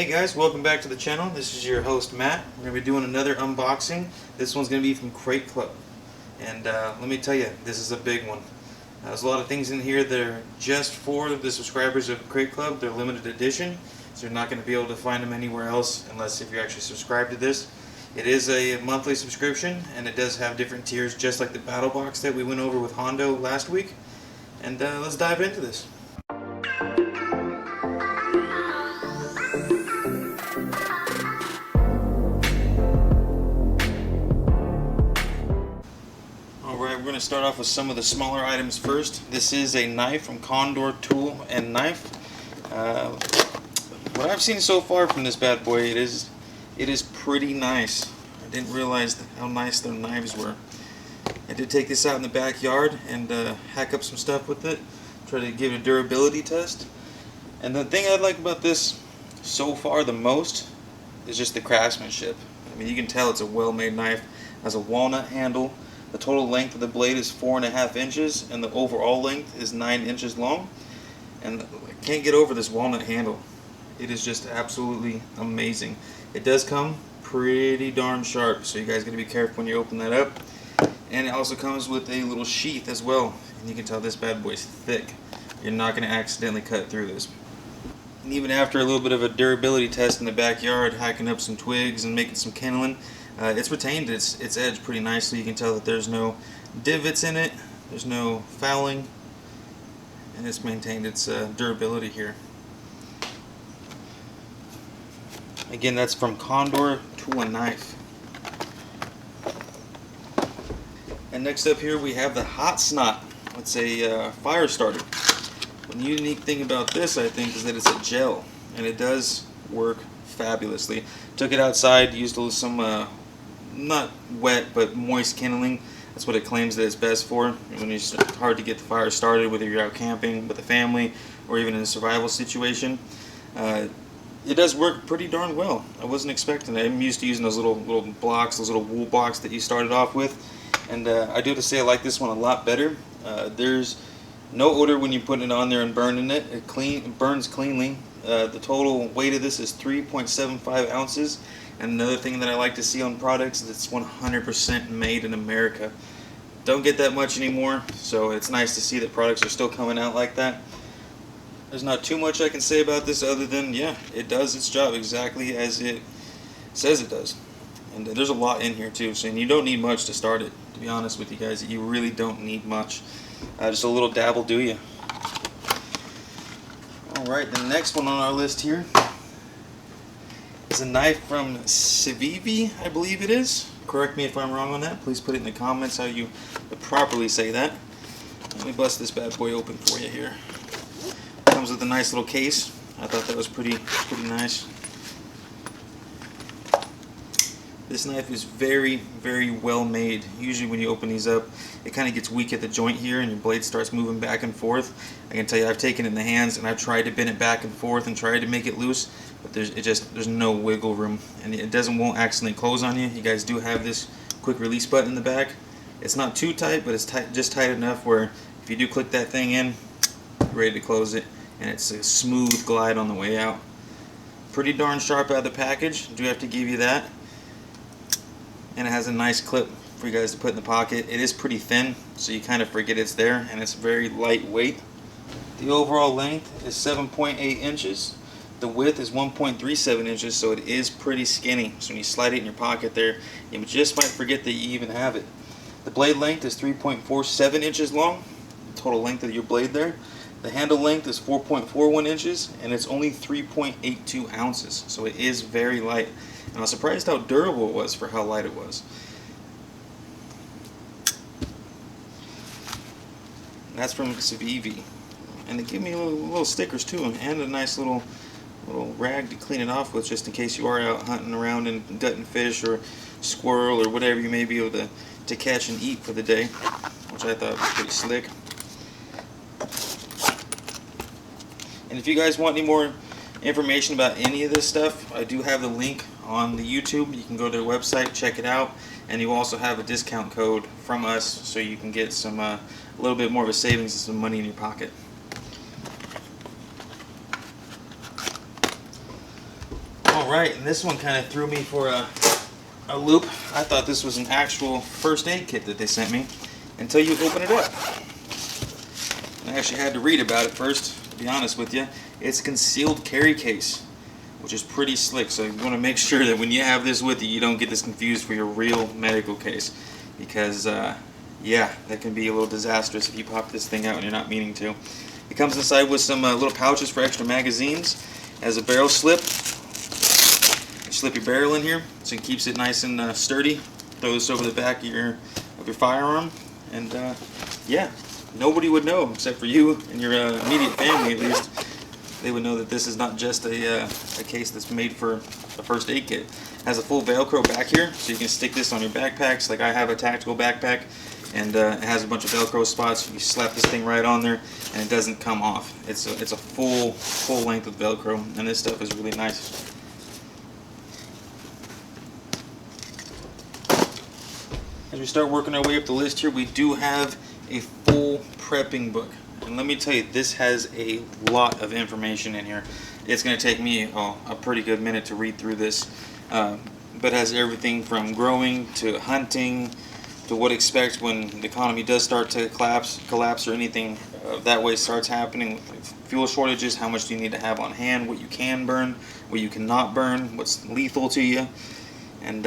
Hey guys, welcome back to the channel. This is your host Matt. We're going to be doing another unboxing. This one's going to be from Crate Club. And let me tell you, this is a big one. There's a lot of things in here that are just for the subscribers of Crate Club. They're limited edition, so you're not going to be able to find them anywhere else unless if you're actually subscribed to this. It is a monthly subscription, and it does have different tiers, just like the Battle Box that we went over with Hondo last week. And let's dive into this. We're going to start off with some of the smaller items first. This is a knife from Condor Tool and Knife. What I've seen so far from this bad boy, it is pretty nice. I didn't realize how nice their knives were. I did take this out in the backyard and hack up some stuff with it, try to give it a durability test. And the thing I like about this so far the most is just the craftsmanship. I mean, you can tell it's a well-made knife. It has a walnut handle. The total length of the blade is 4.5 inches, and the overall length is 9 inches long. And I can't get over this walnut handle. It is just absolutely amazing. It does come pretty darn sharp, so you guys got to be careful when you open that up. And it also comes with a little sheath as well. And you can tell this bad boy's thick. You're not going to accidentally cut through this. And even after a little bit of a durability test in the backyard, hacking up some twigs and making some kindling, it's retained its edge pretty nicely. You can tell that there's no divots in it, there's no fouling, and it's maintained its durability here. Again, that's from Condor Tool and Knife. And next up here we have the Hot Snot. It's a fire starter. The unique thing about this, I think, is that it's a gel, and it does work fabulously. Took it outside, used some not wet but moist kindling. That's what it claims that it's best for when it's hard to get the fire started, whether you're out camping with a family or even in a survival situation. It does work pretty darn well. I wasn't expecting it. I'm used to using those little blocks, those little wool blocks that you started off with, and I do have to say I like this one a lot better. There's no odor when you put it on there and burning it. It burns cleanly. The total weight of this is 3.75 ounces. And another thing that I like to see on products is it's 100% made in America. Don't get that much anymore, so it's nice to see that products are still coming out like that. There's not too much I can say about this other than, yeah, it does its job exactly as it says it does. And there's a lot in here too, so you don't need much to start it. To be honest with you guys, you really don't need much. Just a little dab will do you. Alright, the next one on our list here is a knife from Civivi, I believe it is. Correct me if I'm wrong on that. Please put it in the comments how you properly say that. Let me bust this bad boy open for you here. Comes with a nice little case. I thought that was pretty nice. This knife is very, very well made. Usually when you open these up, it kind of gets weak at the joint here and your blade starts moving back and forth. I can tell you I've taken it in the hands and I've tried to bend it back and forth and tried to make it loose, but there's no wiggle room, and it won't accidentally close on you. You guys do have this quick release button in the back. It's not too tight, but it's just tight enough where if you do click that thing in, you're ready to close it, and it's a smooth glide on the way out. Pretty darn sharp out of the package, I do have to give you that. And it has a nice clip for you guys to put in the pocket. It is pretty thin, so you kind of forget it's there, and it's very lightweight. The overall length is 7.8 inches. The width is 1.37 inches, so it is pretty skinny. So when you slide it in your pocket there, you just might forget that you even have it. The blade length is 3.47 inches long, the total length of your blade there. The handle length is 4.41 inches, and it's only 3.82 ounces, so it is very light. And I was surprised how durable it was for how light it was. And that's from Civivi. And they give me little stickers too, and a nice little rag to clean it off with, just in case you are out hunting around and gutting fish or squirrel or whatever you may be able to catch and eat for the day, which I thought was pretty slick. And if you guys want any more information about any of this stuff, I do have the link on the YouTube. You can go to their website, check it out, and you also have a discount code from us, so you can get some a little bit more of a savings and some money in your pocket. Alright, and this one kind of threw me for a loop. I thought this was an actual first aid kit that they sent me until you open it up. I actually had to read about it first, to be honest with you. It's a concealed carry case, which is pretty slick, so you want to make sure that when you have this with you, you don't get this confused for your real medical case, because yeah, that can be a little disastrous if you pop this thing out and you're not meaning to. It comes inside with some little pouches for extra magazines, as a barrel slip. You slip your barrel in here so it keeps it nice and sturdy. Throw this over the back of your firearm, and yeah, nobody would know except for you and your immediate family, at least. They would know that this is not just a case that's made for a first aid kit. It has a full Velcro back here, so you can stick this on your backpacks. Like I have a tactical backpack, and it has a bunch of Velcro spots. You slap this thing right on there, and it doesn't come off. It's a full length of Velcro, and this stuff is really nice. As we start working our way up the list here, we do have a full prepping book. And let me tell you, this has a lot of information in here. It's going to take me a pretty good minute to read through this. But it has everything from growing to hunting to what to expect when the economy does start to collapse or anything that way starts happening. Fuel shortages, how much do you need to have on hand, what you can burn, what you cannot burn, what's lethal to you. And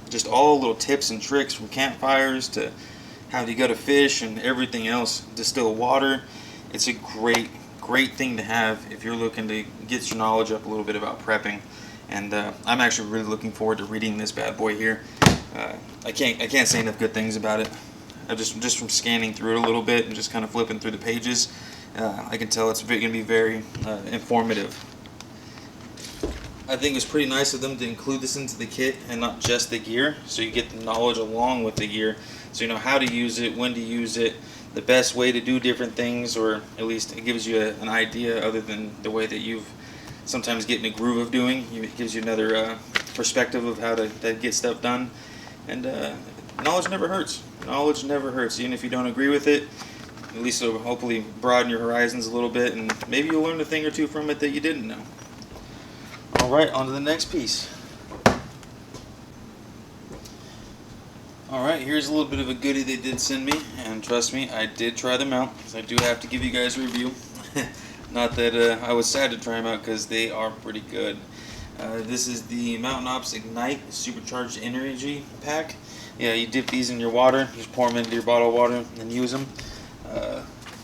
just all little tips and tricks from campfires to how do you go to fish and everything else, distill water. It's a great thing to have if you're looking to get your knowledge up a little bit about prepping. And I'm actually really looking forward to reading this bad boy here. I can't say enough good things about it. Just from scanning through it a little bit and just kind of flipping through the pages, I can tell it's going to be very informative. I think it's pretty nice of them to include this into the kit and not just the gear, so you get the knowledge along with the gear, so you know how to use it, when to use it, the best way to do different things, or at least it gives you an idea other than the way that you've sometimes get in a groove of doing. It gives you another perspective of how to get stuff done. And knowledge never hurts. Knowledge never hurts, even if you don't agree with it. At least it'll hopefully broaden your horizons a little bit, and maybe you'll learn a thing or two from it that you didn't know. Alright, on to the next piece. Alright, here's a little bit of a goodie they did send me, and trust me, I did try them out, because I do have to give you guys a review. Not that I was sad to try them out, because they are pretty good. This is the Mountain Ops Ignite Supercharged Energy Pack. Yeah, you dip these in your water, just pour them into your bottle of water, and use them.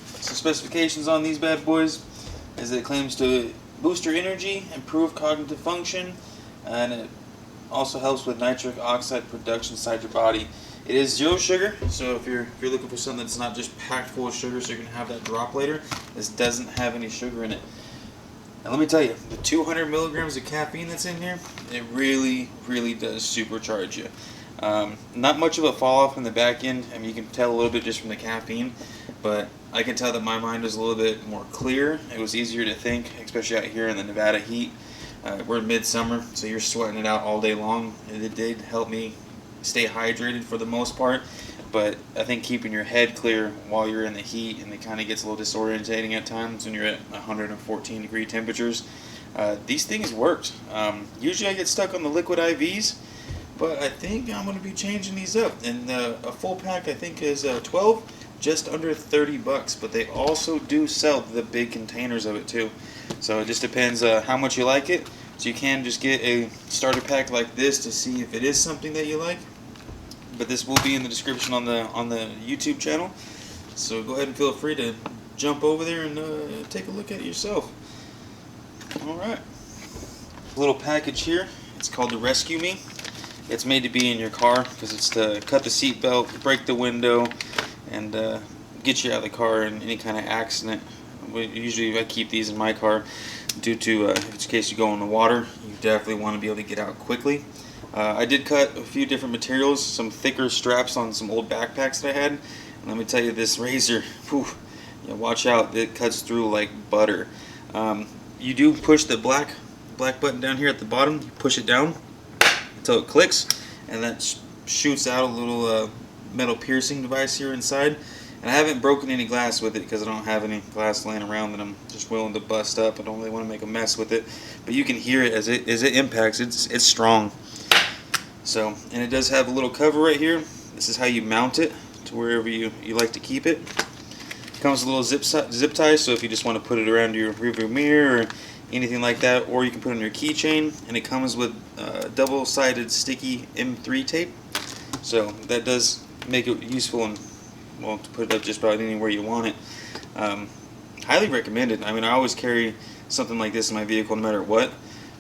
Some specifications on these bad boys is that it claims to boost your energy, improve cognitive function, and it also helps with nitric oxide production inside your body. It is zero sugar, so if you're looking for something that's not just packed full of sugar so you're going to have that drop later, this doesn't have any sugar in it. Now let me tell you, the 200 milligrams of caffeine that's in here, it really does supercharge you. Not much of a fall off in the back end. I mean, you can tell a little bit just from the caffeine, but I can tell that my mind was a little bit more clear. It was easier to think, especially out here in the Nevada heat. We're in midsummer, so you're sweating it out all day long. And it did help me stay hydrated for the most part, but I think keeping your head clear while you're in the heat, and it kind of gets a little disorientating at times when you're at 114 degree temperatures. These things worked. Usually I get stuck on the liquid IVs, but I think I'm going to be changing these up. And a full pack I think is 12, just under $30, but they also do sell the big containers of it too. So it just depends how much you like it. So you can just get a starter pack like this to see if it is something that you like. But this will be in the description on the YouTube channel. So go ahead and feel free to jump over there and take a look at it yourself. Alright. Little package here. It's called the Rescue Me. It's made to be in your car because it's to cut the seat belt, break the window, and get you out of the car in any kind of accident. Usually I keep these in my car due to in case you go in the water, you definitely want to be able to get out quickly. I did cut a few different materials, some thicker straps on some old backpacks that I had. And let me tell you, this razor, whew, yeah, watch out, it cuts through like butter. You do push the black button down here at the bottom, you push it down until it clicks, and that shoots out a little metal piercing device here inside, And I haven't broken any glass with it because I don't have any glass laying around that I'm just willing to bust up. I don't really want to make a mess with it. But you can hear it as it impacts. It's strong. So, and it does have a little cover right here. This is how you mount it to wherever you like to keep it. Comes with a little zip tie, so if you just want to put it around your rearview mirror or anything like that, or you can put it on your keychain. And it comes with double-sided sticky M3 tape, so that does make it useful and, well, to put it up just about anywhere you want it. Highly recommended. I mean, I always carry something like this in my vehicle no matter what,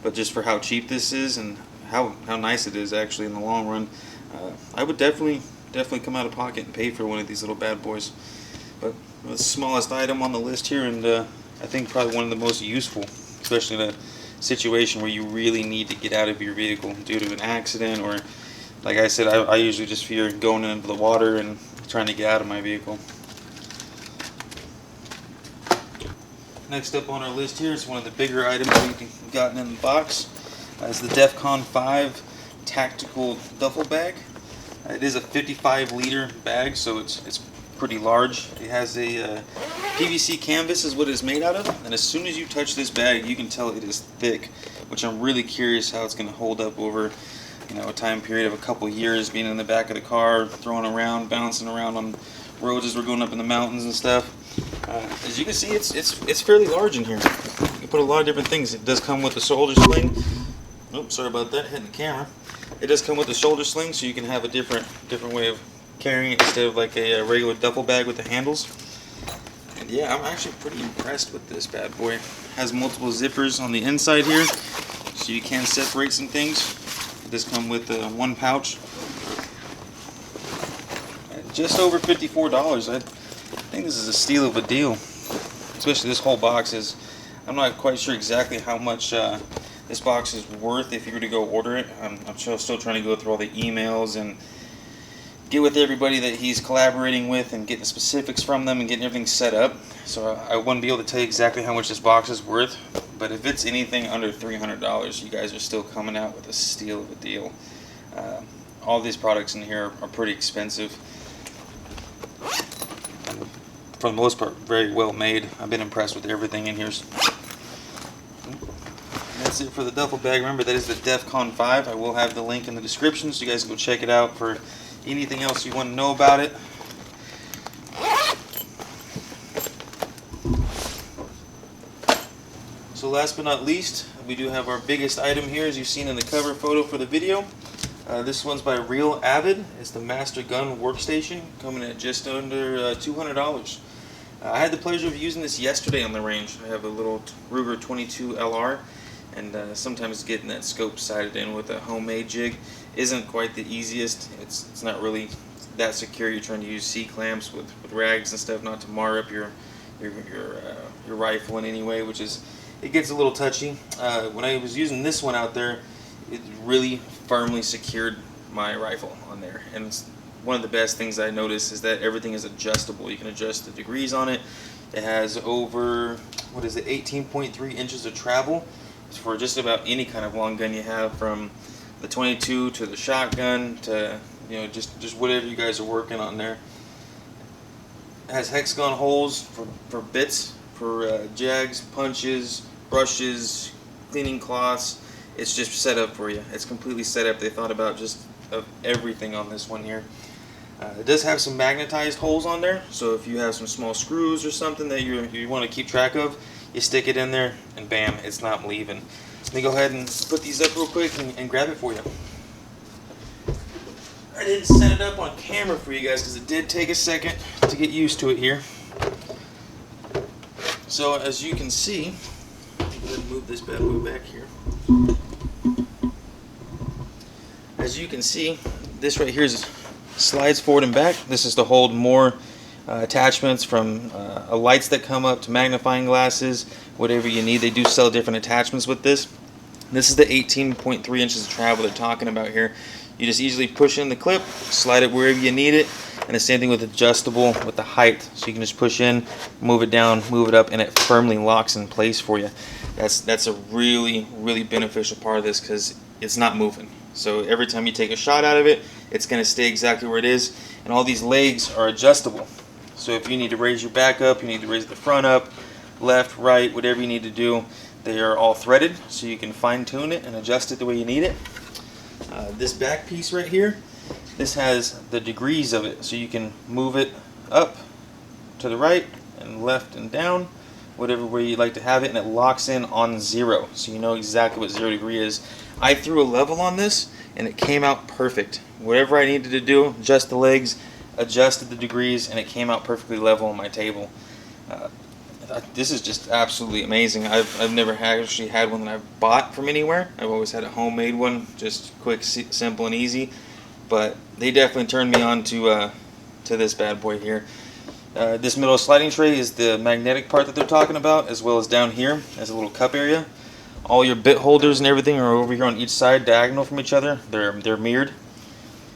but just for how cheap this is and how nice it is actually in the long run, I would definitely come out of pocket and pay for one of these little bad boys. But the smallest item on the list here, and I think probably one of the most useful, especially in a situation where you really need to get out of your vehicle due to an accident, or like I said, I usually just fear going into the water and trying to get out of my vehicle. Next up on our list here is one of the bigger items we've gotten in the box. It's the DEFCON 5 tactical duffel bag. It is a 55-liter bag, so it's pretty large. It has a PVC canvas is what it's made out of, and as soon as you touch this bag, you can tell it is thick, which I'm really curious how it's going to hold up over, you know, a time period of a couple years, being in the back of the car, throwing around, bouncing around on roads as we're going up in the mountains and stuff. As you can see, it's fairly large in here. You can put a lot of different things. It does come with a shoulder sling. Oops, sorry about that, hitting the camera. It does come with a shoulder sling, so you can have a different way of carrying it instead of like a regular duffel bag with the handles. And yeah, I'm actually pretty impressed with this bad boy. It has multiple zippers on the inside here, so you can separate some things. It does come with one pouch. At just over $54. I think this is a steal of a deal. Especially this whole box is, I'm not quite sure exactly how much this box is worth if you were to go order it. I'm still trying to go through all the emails and get with everybody that he's collaborating with and getting the specifics from them and getting everything set up. So I wouldn't be able to tell you exactly how much this box is worth, but if it's anything under $300, you guys are still coming out with a steal of a deal. All these products in here are pretty expensive. And for the most part, very well made. I've been impressed with everything in here. That's it for the duffel bag. Remember, that is the DEFCON 5. I will have the link in the description, so you guys can go check it out for anything else you want to know about it. So last but not least, we do have our biggest item here, as you've seen in the cover photo for the video. This one's by Real Avid. It's the Master Gun Workstation, coming at just under $200. I had the pleasure of using this yesterday on the range. I have a little Ruger 22 LR, and sometimes getting that scope sighted in with a homemade jig isn't quite the easiest. It's not really that secure. You're trying to use C-clamps with rags and stuff not to mar up your rifle in any way, which is, it gets a little touchy. When I was using this one out there, it really firmly secured my rifle on there. And it's one of the best things I noticed is that everything is adjustable. You can adjust the degrees on it. It has over, 18.3 inches of travel for just about any kind of long gun you have, from the 22 to the shotgun to, you know, just whatever you guys are working on there. It has hexagon holes for bits, for jags, punches, brushes, cleaning cloths. It's just set up for you. It's completely set up. They thought about just of everything on this one here. It does have some magnetized holes on there, so if you have some small screws or something that you want to keep track of, you stick it in there and bam, it's not leaving. Let me go ahead and put these up real quick and grab it for you. I didn't set it up on camera for you guys because it did take a second to get used to it here. So as you can see, go ahead and move this bad boy back here. As you can see, this right here slides forward and back. This is to hold more attachments, from lights that come up to magnifying glasses, whatever you need. They do sell different attachments with this. This is the 18.3 inches of travel they're talking about here. You just easily push in the clip, slide it wherever you need it, and the same thing with adjustable with the height. So you can just push in, move it down, move it up, and it firmly locks in place for you. That's a really, really beneficial part of this because it's not moving. So every time you take a shot out of it, it's going to stay exactly where it is. And all these legs are adjustable. So if you need to raise your back up, you need to raise the front up, left, right, whatever you need to do, they are all threaded, so you can fine tune it and adjust it the way you need it. This back piece right here, this has the degrees of it, so you can move it up to the right and left and down, whatever way you'd like to have it, and it locks in on 0, so you know exactly what 0 degree is. I threw a level on this and it came out perfect. Whatever I needed to do, adjust the legs, adjusted the degrees, and it came out perfectly level on my table. This is just absolutely amazing. I've never actually had one that I've bought from anywhere. I've always had a homemade one, just quick, simple, and easy. But they definitely turned me on to this bad boy here. This middle sliding tray is the magnetic part that they're talking about, as well as down here as a little cup area. All your bit holders and everything are over here on each side, diagonal from each other. They're mirrored,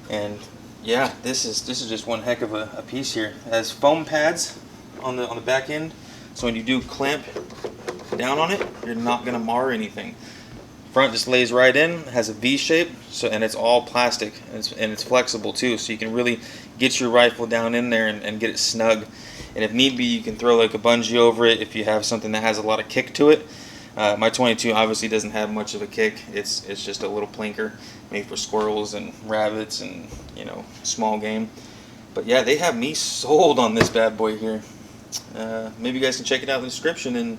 and yeah, this is just one heck of a piece here. It has foam pads on the back end, so when you do clamp down on it, you're not gonna mar anything. Front just lays right in, has a V shape, so and it's all plastic, and it's flexible too, so you can really get your rifle down in there and get it snug. And if need be, you can throw like a bungee over it if you have something that has a lot of kick to it. My 22 obviously doesn't have much of a kick. It's just a little plinker made for squirrels and rabbits and, you know, small game. But yeah, they have me sold on this bad boy here. Maybe you guys can check it out in the description and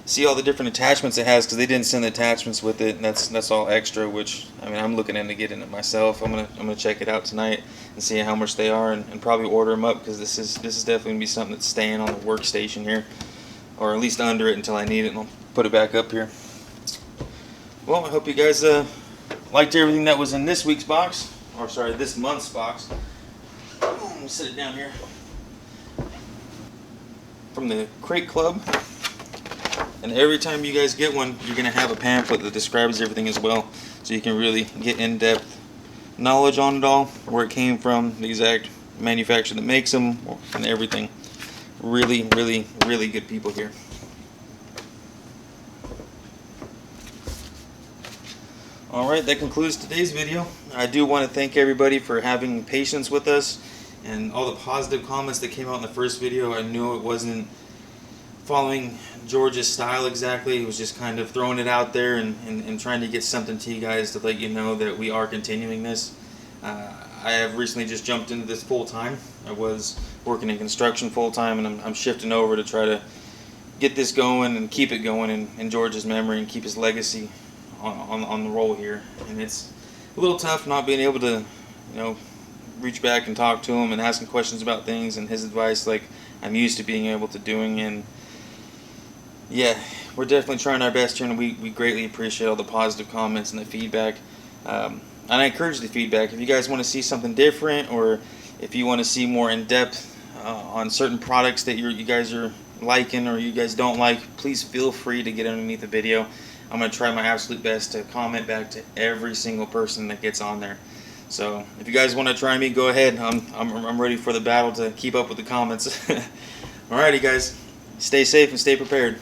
see all the different attachments it has, because they didn't send the attachments with it, and that's all extra. Which, I mean, I'm looking into getting it myself. I'm gonna check it out tonight and see how much they are, and probably order them up, because this is definitely gonna be something that's staying on the workstation here, or at least under it until I need it, and I'll put it back up here. Well, I hope you guys liked everything that was in this week's box, or sorry, this month's box. Let me set it down here. From the Crate Club. And every time you guys get one, you're going to have a pamphlet that describes everything as well, so you can really get in-depth knowledge on it all, where it came from, the exact manufacturer that makes them, and everything. Really, really, really good people here. Alright, that concludes today's video. I do want to thank everybody for having patience with us, and all the positive comments that came out in the first video. I knew it wasn't following George's style exactly. It was just kind of throwing it out there and trying to get something to you guys to let you know that we are continuing this. I have recently just jumped into this full time. I was working in construction full time, and I'm shifting over to try to get this going and keep it going in George's memory and keep his legacy on the roll here. And it's a little tough not being able to, you know, reach back and talk to him and ask him questions about things and his advice like I'm used to being able to doing. And yeah, we're definitely trying our best here, and we greatly appreciate all the positive comments and the feedback. And I encourage the feedback. If you guys want to see something different, or if you want to see more in-depth on certain products that you guys are liking or you guys don't like, please feel free to get underneath the video. I'm going to try my absolute best to comment back to every single person that gets on there. So if you guys want to try me, go ahead. I'm ready for the battle to keep up with the comments. Alrighty guys, stay safe and stay prepared.